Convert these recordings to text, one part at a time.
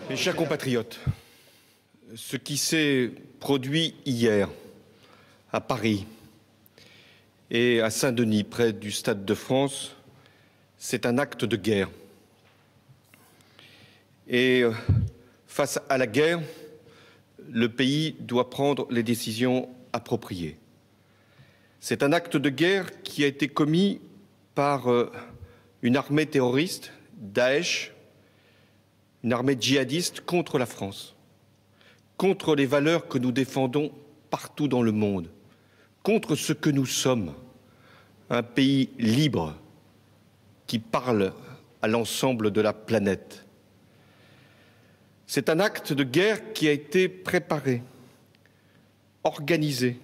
Mes chers compatriotes, ce qui s'est produit hier à Paris et à Saint-Denis, près du Stade de France, c'est un acte de guerre. Et face à la guerre, le pays doit prendre les décisions appropriées. C'est un acte de guerre qui a été commis par une armée terroriste, Daesh, une armée djihadiste contre la France, contre les valeurs que nous défendons partout dans le monde, contre ce que nous sommes, un pays libre qui parle à l'ensemble de la planète. C'est un acte de guerre qui a été préparé, organisé,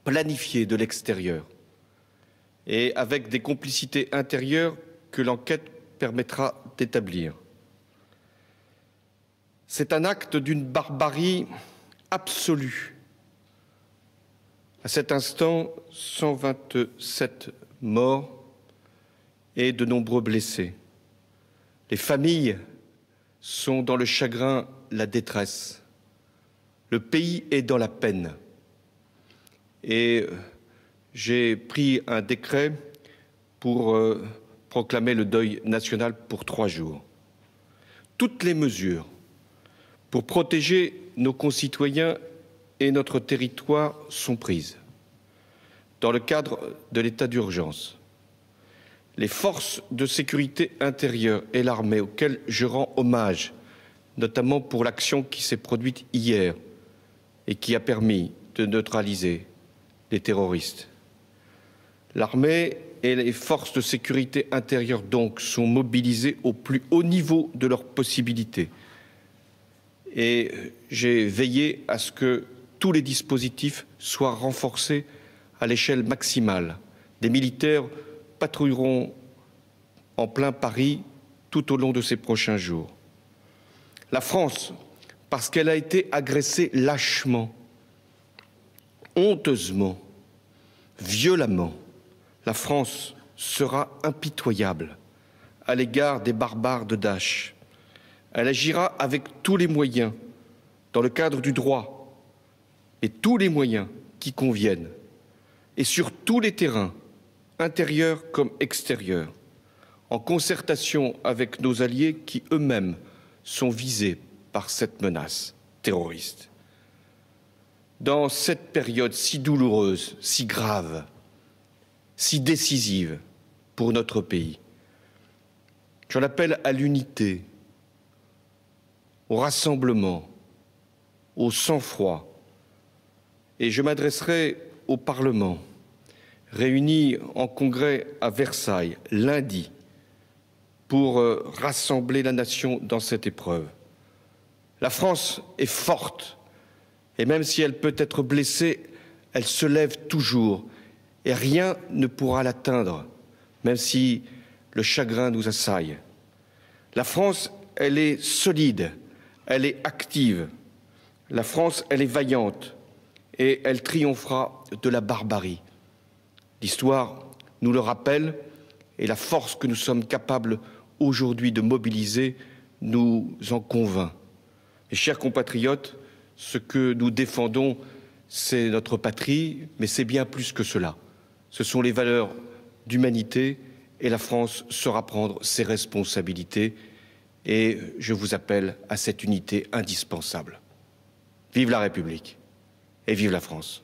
planifié de l'extérieur et avec des complicités intérieures que l'enquête permettra d'établir. C'est un acte d'une barbarie absolue. À cet instant, 127 morts et de nombreux blessés. Les familles sont dans le chagrin, la détresse. Le pays est dans la peine. Et j'ai pris un décret pour proclamer le deuil national pour 3 jours. Toutes les mesures pour protéger nos concitoyens et notre territoire sont prises. Dans le cadre de l'état d'urgence, les forces de sécurité intérieure et l'armée, auxquelles je rends hommage, notamment pour l'action qui s'est produite hier et qui a permis de neutraliser les terroristes. L'armée et les forces de sécurité intérieure, donc, sont mobilisées au plus haut niveau de leurs possibilités. Et j'ai veillé à ce que tous les dispositifs soient renforcés à l'échelle maximale. Des militaires patrouilleront en plein Paris tout au long de ces prochains jours. La France, parce qu'elle a été agressée lâchement, honteusement, violemment, la France sera impitoyable à l'égard des barbares de Daesh. Elle agira avec tous les moyens, dans le cadre du droit, et tous les moyens qui conviennent, et sur tous les terrains, intérieurs comme extérieurs, en concertation avec nos alliés qui eux-mêmes sont visés par cette menace terroriste. Dans cette période si douloureuse, si grave, si décisive pour notre pays, j'en appelle à l'unité, au rassemblement, au sang-froid, et je m'adresserai au Parlement, réuni en congrès à Versailles lundi, pour rassembler la nation dans cette épreuve. La France est forte, et même si elle peut être blessée, elle se lève toujours, et rien ne pourra l'atteindre, même si le chagrin nous assaille. La France, elle est solide, elle est active. La France, elle est vaillante, et elle triomphera de la barbarie. L'histoire nous le rappelle, et la force que nous sommes capables aujourd'hui de mobiliser nous en convainc. Mes chers compatriotes, ce que nous défendons, c'est notre patrie, mais c'est bien plus que cela. Ce sont les valeurs d'humanité, et la France saura prendre ses responsabilités, et je vous appelle à cette unité indispensable. Vive la République et vive la France.